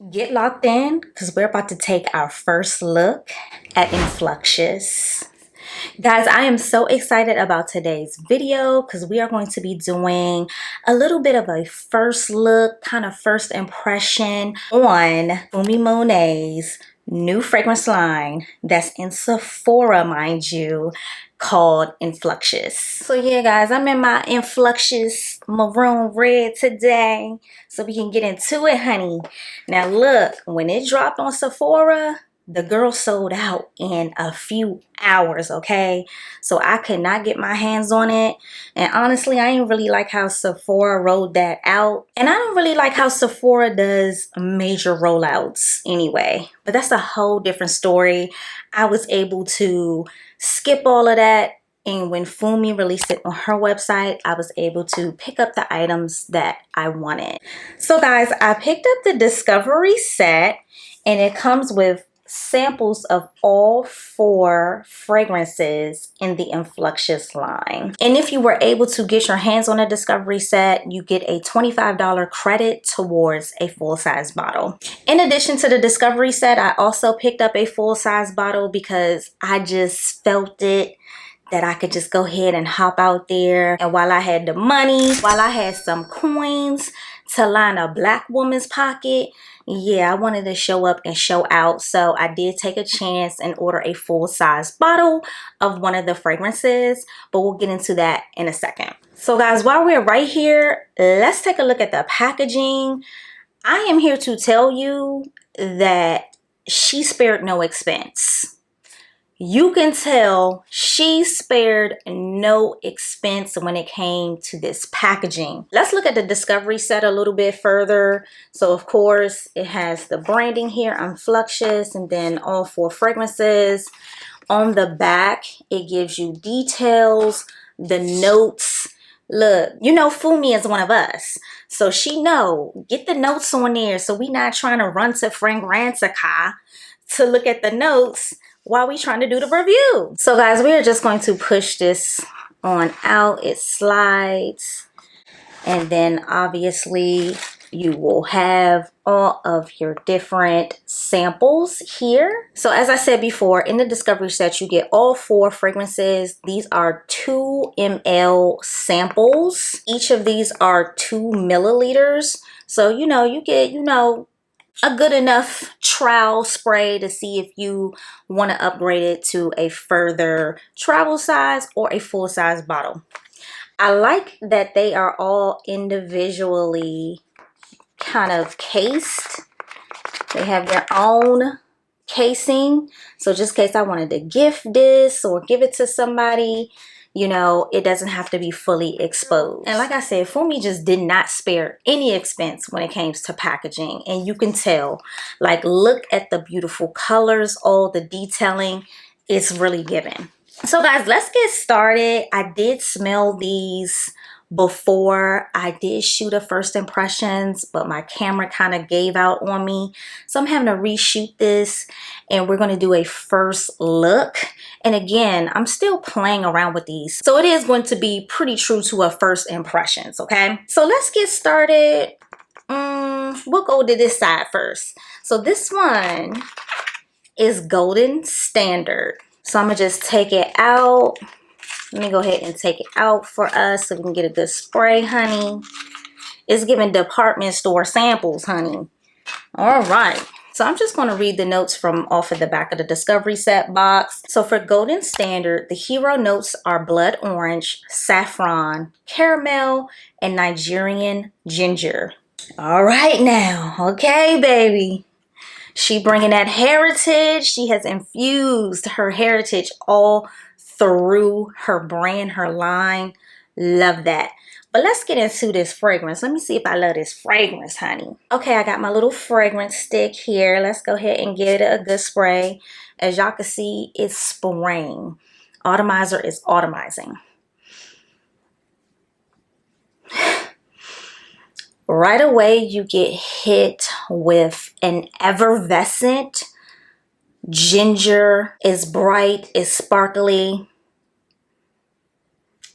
Get locked in because we're about to take our first look at INFLUXIOUS. Guys, I am so excited about today's video because we are going to be doing a little bit of a first look, kind of first impression on Perfume Monet's new fragrance line that's in Sephora, mind you, called INFLUXIOUS. So yeah, guys, I'm in my INFLUXIOUS maroon red today, so we can get into it, honey. Now look, when it dropped on Sephora, the girl sold out in a few hours, okay? So I could not get my hands on it. And honestly, I ain't really like how Sephora rolled that out. And I don't really like how Sephora does major rollouts anyway. But that's a whole different story. I was able to skip all of that. And when Fumi released it on her website, I was able to pick up the items that I wanted. So guys, I picked up the Discovery Set, and it comes with samples of all 4 fragrances in the INFLUXIOUS line. And if you were able to get your hands on a Discovery Set, you get a $25 credit towards a full-size bottle. In addition to the Discovery Set, I also picked up a full-size bottle because I just felt it that I could just go ahead and hop out there. And while I had the money, while I had some coins to line a Black woman's pocket, yeah, I wanted to show up and show out. So I did take a chance and order a full-size bottle of one of the fragrances, but we'll get into that in a second. So guys, while we're right here, let's take a look at the packaging. I am here to tell you that she spared no expense. You can tell she spared no expense when it came to this packaging. Let's look at the Discovery Set a little bit further. So of course, it has the branding here, INFLUXIOUS, and then all 4 fragrances. On the back, it gives you details, the notes. Look, you know Fumi is one of us. So she know, get the notes on there so we not trying to run to Fragrantica to look at the notes while we trying to do the review. So guys, we are just going to push this on out. It slides, and then obviously you will have all of your different samples here. So as I said before, in the Discovery Set, you get all 4 fragrances. These are 2 ml samples. Each of these are 2 milliliters. So, you know, you get, a good enough trial spray to see if you want to upgrade it to a further travel size or a full-size bottle. I like that they are all individually kind of cased. They have their own casing. So just in case I wanted to gift this or give it to somebody, you know, it doesn't have to be fully exposed. And like I said, Fumi just did not spare any expense when it came to packaging. And you can tell, like, look at the beautiful colors, all the detailing. It's really giving. So guys, let's get started. I did smell these before I did shoot a first impressions, but my camera kind of gave out on me. So I'm having to reshoot this, and we're going to do a first look. And again, I'm still playing around with these, so it is going to be pretty true to a first impressions, okay? So let's get started. We'll go to this side first. So this one is Golden Standard. So I'm gonna just take it out. Let me go ahead and take it out for us so we can get a good spray, honey. It's giving department store samples, honey. All right. So I'm just going to read the notes from off of the back of the Discovery Set box. So for Golden Standard, the hero notes are blood orange, saffron, caramel, and Nigerian ginger. All right now. Okay, baby. She bringing that heritage. She has infused her heritage all through her brand, her line. Love that. But let's get into this fragrance. Let me see if I love this fragrance, honey. Okay, I got my little fragrance stick here. Let's go ahead and give it a good spray. As y'all can see, it's spraying. Atomizer is atomizing. Right away, you get hit with an effervescent ginger. It's bright, it's sparkly.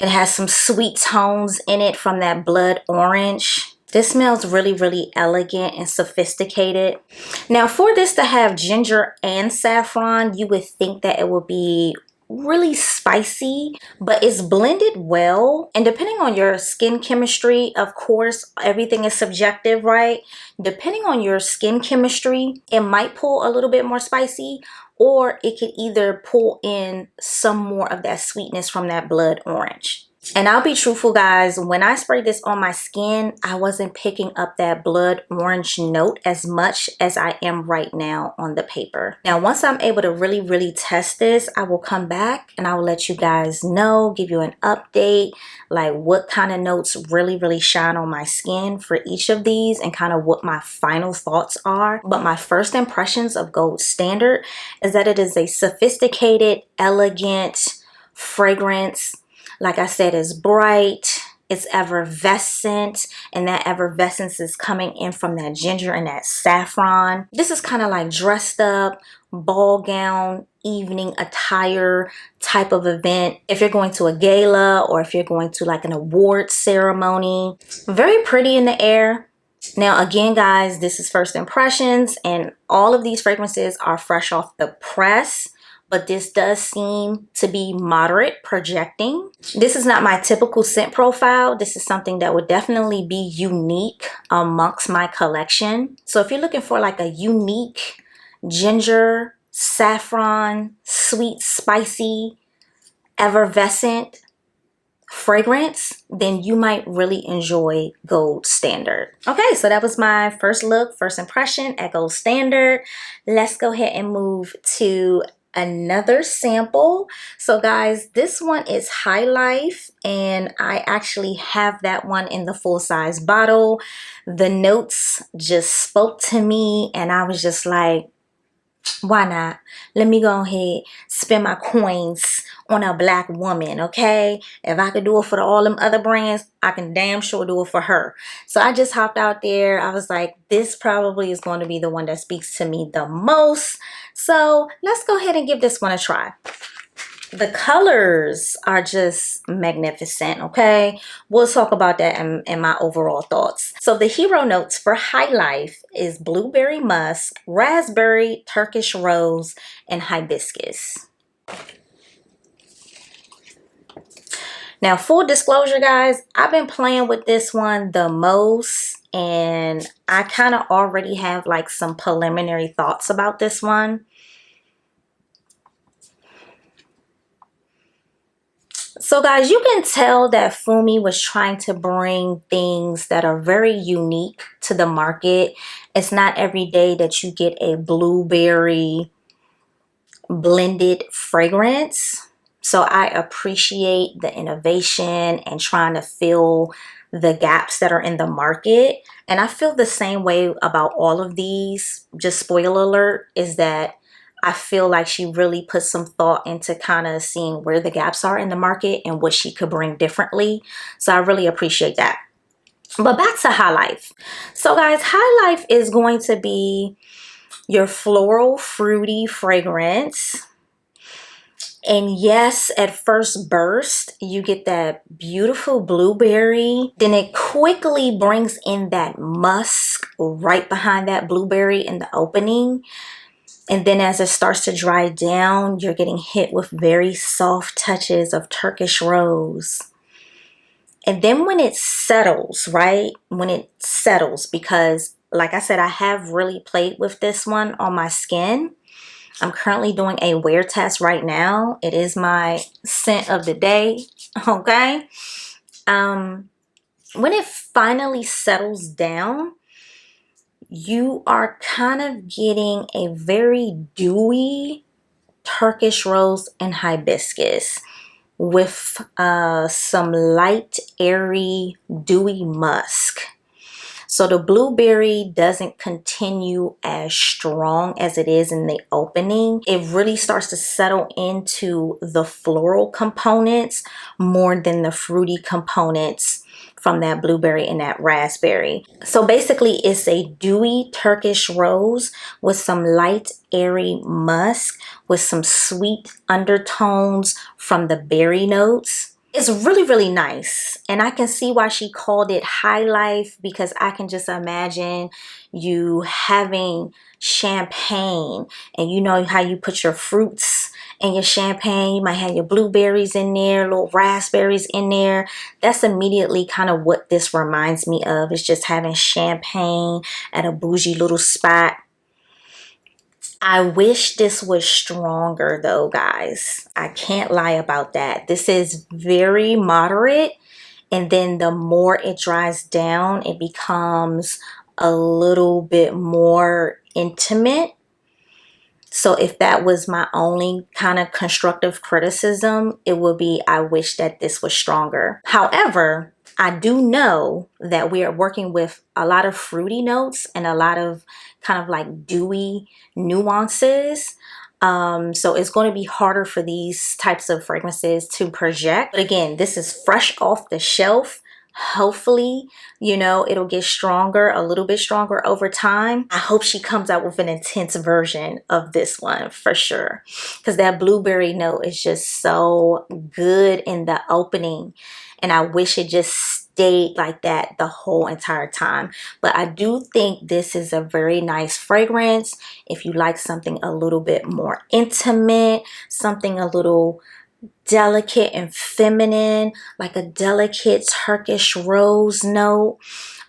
It has some sweet tones in it from that blood orange. This smells really, really elegant and sophisticated. Now, for this to have ginger and saffron, you would think that it would be really spicy, but it's blended well. And depending on your skin chemistry, of course, everything is subjective, right? Depending on your skin chemistry, it might pull a little bit more spicy, or it could either pull in some more of that sweetness from that blood orange. And I'll be truthful, guys, when I sprayed this on my skin, I wasn't picking up that blood orange note as much as I am right now on the paper. Now, once I'm able to really, really test this, I will come back and I will let you guys know, give you an update, like what kind of notes really, really shine on my skin for each of these and kind of what my final thoughts are. But my first impressions of Gold Standard is that it is a sophisticated, elegant fragrance. Like I said, it's bright, it's effervescent, and that effervescence is coming in from that ginger and that saffron. This is kind of like dressed up, ball gown, evening attire type of event. If you're going to a gala or if you're going to like an award ceremony, very pretty in the air. Now, again, guys, this is first impressions and all of these fragrances are fresh off the press. But this does seem to be moderate projecting. This is not my typical scent profile. This is something that would definitely be unique amongst my collection. So if you're looking for like a unique ginger, saffron, sweet, spicy, effervescent fragrance, then you might really enjoy Gold Standard. Okay, so that was my first look, first impression at Gold Standard. Let's go ahead and move to another sample. So guys, this one is High Life and I actually have that one in the full size bottle. The notes just spoke to me and I was just like, why not? Let me go ahead, spend my coins on a black woman, okay? If I could do it for all them other brands, I can damn sure do it for her. So I just hopped out there. I was like, this probably is going to be the one that speaks to me the most. So let's go ahead and give this one a try. The colors are just magnificent, okay? We'll talk about that in my overall thoughts. So the hero notes for High Life is blueberry musk, raspberry, Turkish rose, and hibiscus. Now, full disclosure, guys, I've been playing with this one the most, and I kind of already have like some preliminary thoughts about this one. So guys, you can tell that Fumi was trying to bring things that are very unique to the market. It's not every day that you get a blueberry blended fragrance. So I appreciate the innovation and trying to fill the gaps that are in the market. And I feel the same way about all of these. Just spoiler alert is that I feel like she really put some thought into kind of seeing where the gaps are in the market and what she could bring differently. So I really appreciate that. But back to High Life. So guys, High Life is going to be your floral fruity fragrance. And yes, at first burst, you get that beautiful blueberry. Then it quickly brings in that musk right behind that blueberry in the opening. And then as it starts to dry down, you're getting hit with very soft touches of Turkish rose. And then when it settles, right? When it settles, because like I said, I have really played with this one on my skin. I'm currently doing a wear test right now. It is my scent of the day, okay? When it finally settles down, you are kind of getting a very dewy Turkish rose and hibiscus with some light, airy, dewy musk. So the blueberry doesn't continue as strong as it is in the opening. It really starts to settle into the floral components more than the fruity components from that blueberry and that raspberry. So basically it's a dewy Turkish rose with some light airy musk with some sweet undertones from the berry notes. It's really, really nice. And I can see why she called it High Life, because I can just imagine you having champagne, and you know how you put your fruits in your champagne. You might have your blueberries in there, little raspberries in there. That's immediately kind of what this reminds me of. It's just having champagne at a bougie little spot. I wish this was stronger though, guys. I can't lie about that. This is very moderate, and then the more it dries down, it becomes a little bit more intimate. So if that was my only kind of constructive criticism, it would be, I wish that this was stronger. However, I do know that we are working with a lot of fruity notes and a lot of kind of like dewy nuances. So it's going to be harder for these types of fragrances to project. But again, this is fresh off the shelf. Hopefully, you know, it'll get stronger, a little bit stronger over time. I hope she comes out with an intense version of this one for sure, because that blueberry note is just so good in the opening, and I wish it just stayed like that the whole entire time. But I do think this is a very nice fragrance if you like something a little bit more intimate, something a little delicate and feminine, like a delicate Turkish rose note,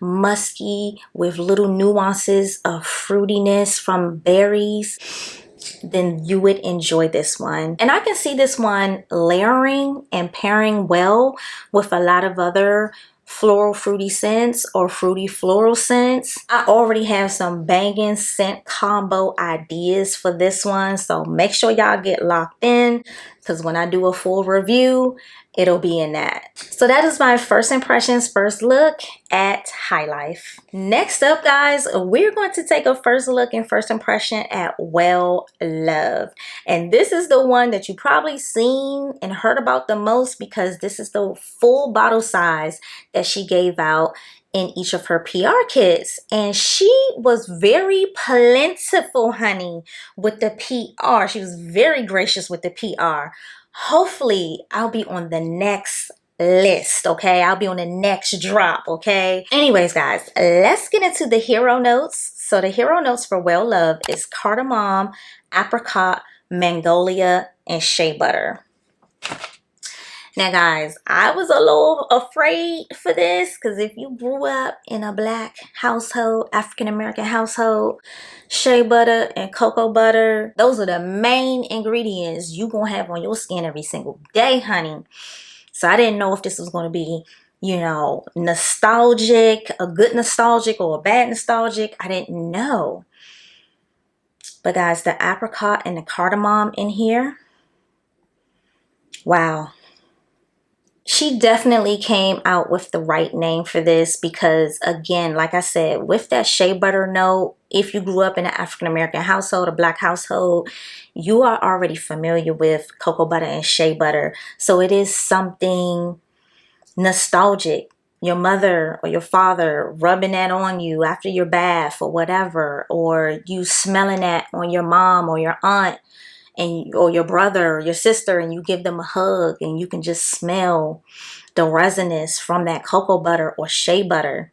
musky with little nuances of fruitiness from berries, then you would enjoy this one. And I can see this one layering and pairing well with a lot of other floral fruity scents or fruity floral scents. I already have some banging scent combo ideas for this one, so make sure y'all get locked in, because when I do a full review, it'll be in that. So that is my first impressions, first look at High Life. Next up, guys, we're going to take a first look and first impression at Well Loved. And this is the one that you probably seen and heard about the most, because this is the full bottle size that she gave out in each of her PR kits. And she was very plentiful, honey, with the PR. She was very gracious with the PR. Hopefully, I'll be on the next list, okay? I'll be on the next drop, okay? Anyways, guys, let's get into the hero notes. So the hero notes for Well Loved is cardamom, apricot, magnolia, and shea butter. Now, guys, I was a little afraid for this, because if you grew up in a black household, African-American household, shea butter and cocoa butter, those are the main ingredients you gonna have on your skin every single day, honey. So I didn't know if this was going to be, you know, nostalgic, a good nostalgic or a bad nostalgic. I didn't know. But guys, the apricot and the cardamom in here, wow. She definitely came out with the right name for this, because again, like I said, with that shea butter note, if you grew up in an African-American household, a black household, you are already familiar with cocoa butter and shea butter. So it is something nostalgic. Your mother or your father rubbing that on you after your bath or whatever, or you smelling that on your mom or your aunt, and or your brother or your sister, and you give them a hug and you can just smell the resonance from that cocoa butter or shea butter.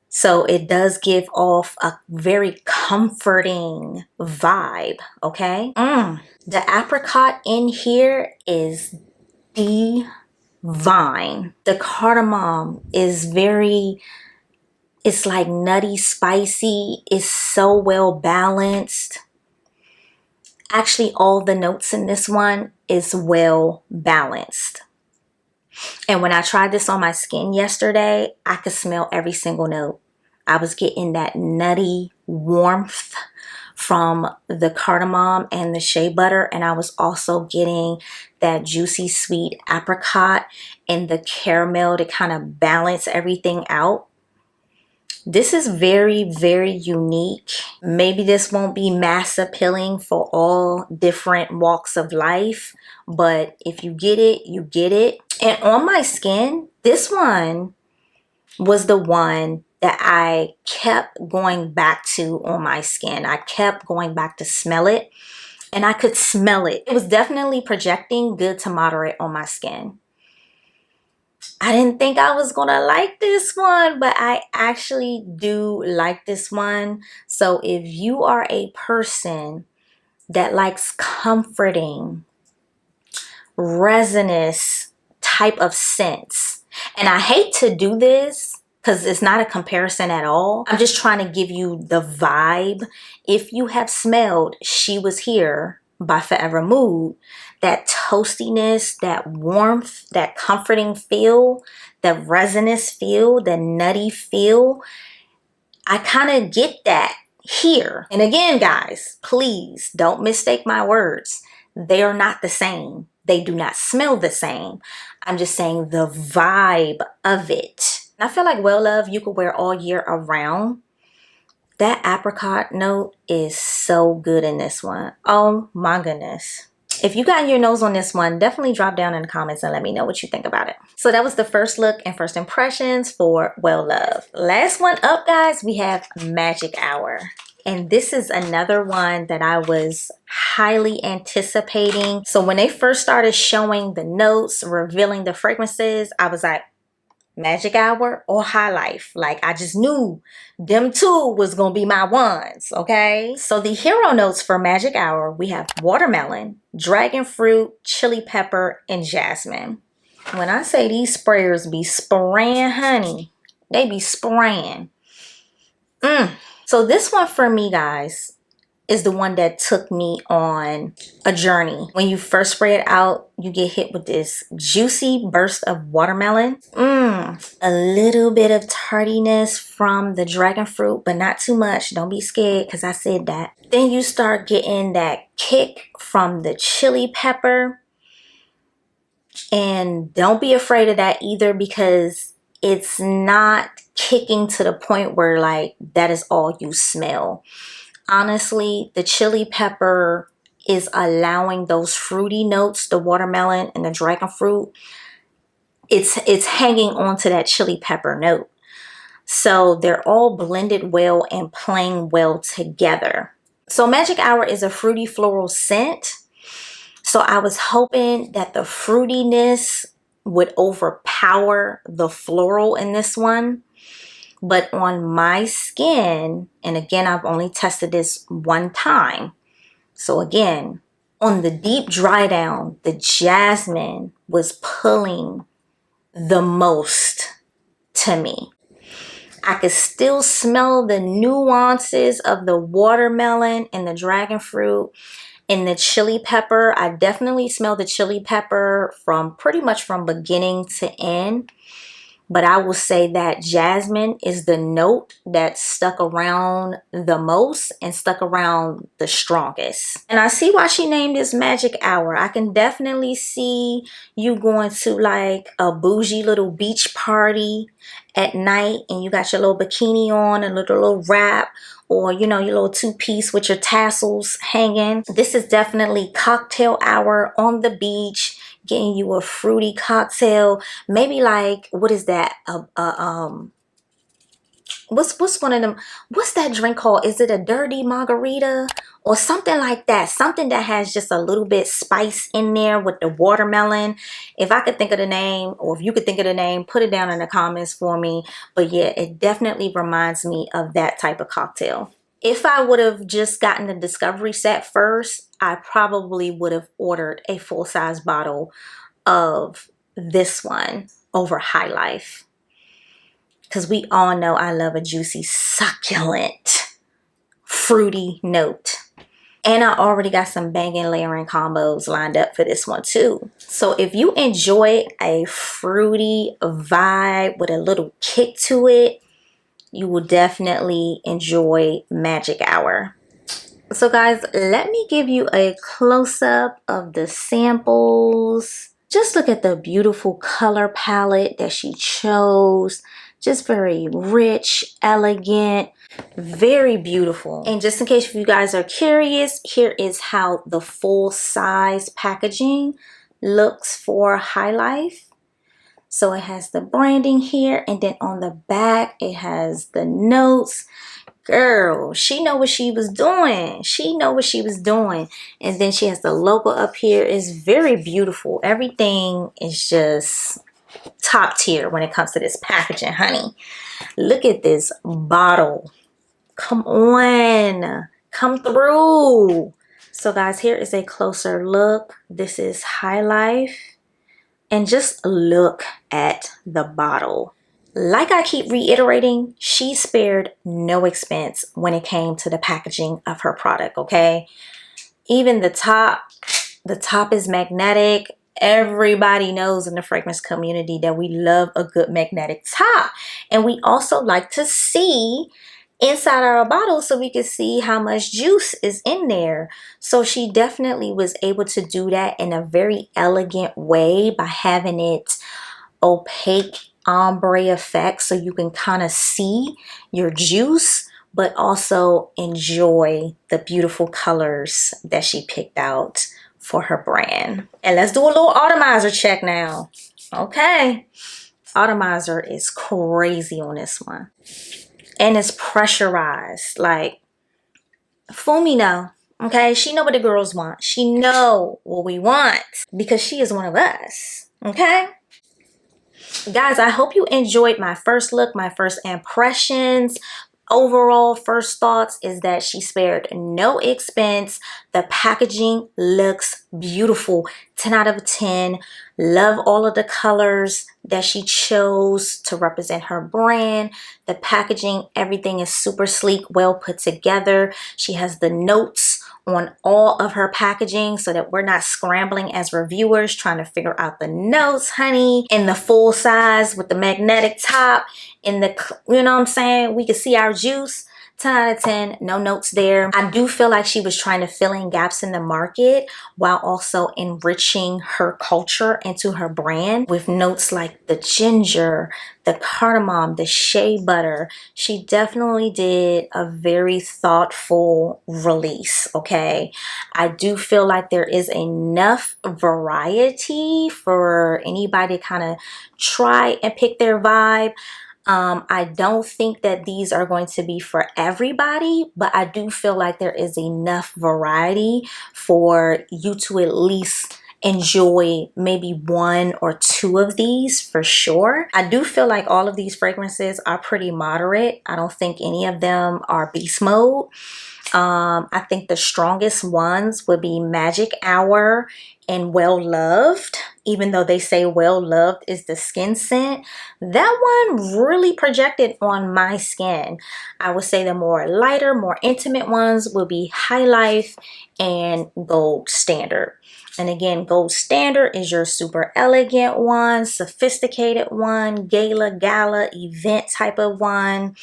So it does give off a very comforting vibe, okay? The apricot in here is divine. The cardamom is very, it's like nutty, spicy. It's so well balanced. Actually, all the notes in this one is well balanced. And when I tried this on my skin yesterday, I could smell every single note. I was getting that nutty warmth from the cardamom and the shea butter, and I was also getting that juicy sweet apricot and the caramel to kind of balance everything out. This is very, very unique. Maybe this won't be mass appealing for all different walks of life, but if you get it, you get it. And on my skin, this one was the one that I kept going back to on my skin. I kept going back to smell it. and I could smell it. It was definitely projecting good to moderate on my skin. I didn't think I was gonna like this one, but I actually do like this one. So if you are a person that likes comforting, resinous type of scents, and I hate to do this because it's not a comparison at all. I'm just trying to give you the vibe. If you have smelled She Was Here by Forever Mood, that toastiness, that warmth, that comforting feel, the resinous feel, the nutty feel, I kind of get that here. And again, guys, please don't mistake my words. They are not the same. They do not smell the same. I'm just saying the vibe of it. And I feel like Well Love you could wear all year around. That apricot note is so good in this one. Oh my goodness. If you got your nose on this one, definitely drop down in the comments and let me know what you think about it. So that was the first look and first impressions for Well Love. Last one up, guys, we have Magic Hour. And this is another one that I was highly anticipating. So when they first started showing the notes, revealing the fragrances, I was like, Magic Hour or High Life. Like, I just knew them two was gonna be my ones, okay? So the hero notes for Magic Hour, we have watermelon, dragon fruit, chili pepper, and jasmine. When I say these sprayers be spraying, honey, they be spraying. So this one for me, guys, is the one that took me on a journey. When you first spray it out, you get hit with this juicy burst of watermelon. A little bit of tardiness from the dragon fruit, but not too much. Don't be scared because I said that. Then you start getting that kick from the chili pepper. And don't be afraid of that either, because it's not kicking to the point where like that is all you smell. Honestly, the chili pepper is allowing those fruity notes, the watermelon and the dragon fruit. It's hanging on to that chili pepper note. So they're all blended well and playing well together. So Magic Hour is a fruity floral scent. So I was hoping that the fruitiness would overpower the floral in this one. But on my skin, and again, I've only tested this one time. So again, on the deep dry down, the jasmine was pulling the most to me. I could still smell the nuances of the watermelon and the dragon fruit and the chili pepper. I definitely smell the chili pepper from pretty much from beginning to end. But I will say that jasmine is the note that stuck around the most and stuck around the strongest. And I see why she named this Magic Hour. I can definitely see you going to like a bougie little beach party at night and you got your little bikini on and a little wrap, or you know, your little two-piece with your tassels hanging. This is definitely cocktail hour on the beach, getting you a fruity cocktail. Maybe like, what is that? What's one of them? What's that drink called? Is it a dirty margarita or something like that? Something that has just a little bit spice in there with the watermelon. If I could think of the name, or if you could think of the name, put it down in the comments for me. But yeah, it definitely reminds me of that type of cocktail. If I would have just gotten the Discovery Set first, I probably would have ordered a full-size bottle of this one over High Life. Because we all know I love a juicy, succulent, fruity note. And I already got some banging layering combos lined up for this one too. So if you enjoy a fruity vibe with a little kick to it, you will definitely enjoy Magic Hour. So guys, let me give you a close-up of the samples. Just look at the beautiful color palette that she chose. Just very rich, elegant, very beautiful. And just in case if you guys are curious, here is how the full size packaging looks for High Life. So it has the branding here, and then on the back it has the notes. girl, she know what she was doing. She know what she was doing. And then she has the logo up here. It's very beautiful. Everything is just top tier when it comes to this packaging, honey. Look at this bottle. Come on. Come through. So guys, here is a closer look. This is High Life. And just look at the bottle. Like I keep reiterating, she spared no expense when it came to the packaging of her product, okay? Even the top is magnetic. Everybody knows in the fragrance community that we love a good magnetic top. And we also like to see inside our bottle so we can see how much juice is in there. So she definitely was able to do that in a very elegant way by having it opaque ombre effect so you can kind of see your juice but also enjoy the beautiful colors that she picked out for her brand. And let's do a little atomizer check now. Okay, atomizer is crazy on this one. And it's pressurized. Like, Fumi know. Okay, she know what the girls want. She know what we want because she is one of us. Okay, guys, I hope you enjoyed my first look, my first impressions. Overall, first thoughts is that she spared no expense. The packaging looks beautiful. 10 out of 10. Love all of the colors that she chose to represent her brand. The packaging, everything is super sleek, well put together. She has the notes on all of her packaging so that we're not scrambling as reviewers trying to figure out the notes, honey. In the full size with the magnetic top, in the, you know what I'm saying? We can see our juice. 10 out of 10, no notes there. I do feel like she was trying to fill in gaps in the market while also enriching her culture into her brand with notes like the ginger, the cardamom, the shea butter. She definitely did a very thoughtful release, okay? I do feel like there is enough variety for anybody to kind of try and pick their vibe. I don't think that these are going to be for everybody, but I do feel like there is enough variety for you to at least enjoy maybe one or two of these for sure. I do feel like all of these fragrances are pretty moderate. I don't think any of them are beast mode. I think the strongest ones would be Magic Hour and Well Loved. Even though they say Well Loved is the skin scent, that one really projected on my skin. I would say the more lighter, more intimate ones will be High Life and Gold Standard. And again, Gold Standard is your super elegant one, sophisticated one, gala, event type of one.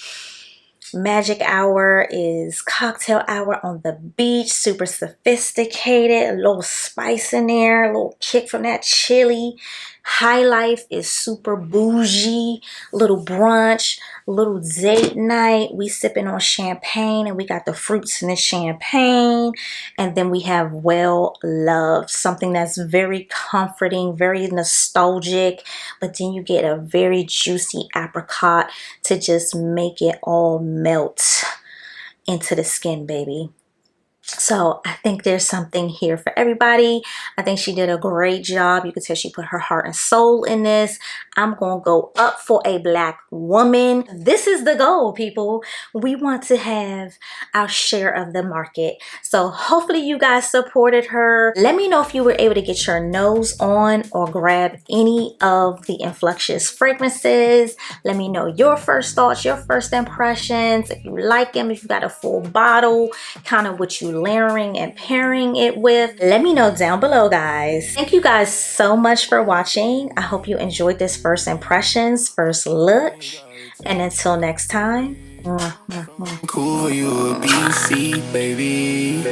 Magic Hour is cocktail hour on the beach, super sophisticated, a little spice in there, a little kick from that chili. High Life is super bougie, little brunch, little date night. We sipping on champagne and we got the fruits in the champagne. And then we have Well Loved, something that's very comforting, very nostalgic, but then you get a very juicy apricot to just make it all melt into the skin, baby. So I think there's something here for everybody. I think she did a great job. You can tell she put her heart and soul in this. I'm going to go up for a Black woman. This is the goal, people. We want to have our share of the market. So hopefully you guys supported her. Let me know if you were able to get your nose on or grab any of the Influxious fragrances. Let me know your first thoughts, your first impressions. If you like them, if you got a full bottle, kind of what you layering and pairing it with. Let me know down below, guys. Thank you guys so much for watching. I hope you enjoyed this first impressions, first look. And until next time. Cool, you a BC, baby.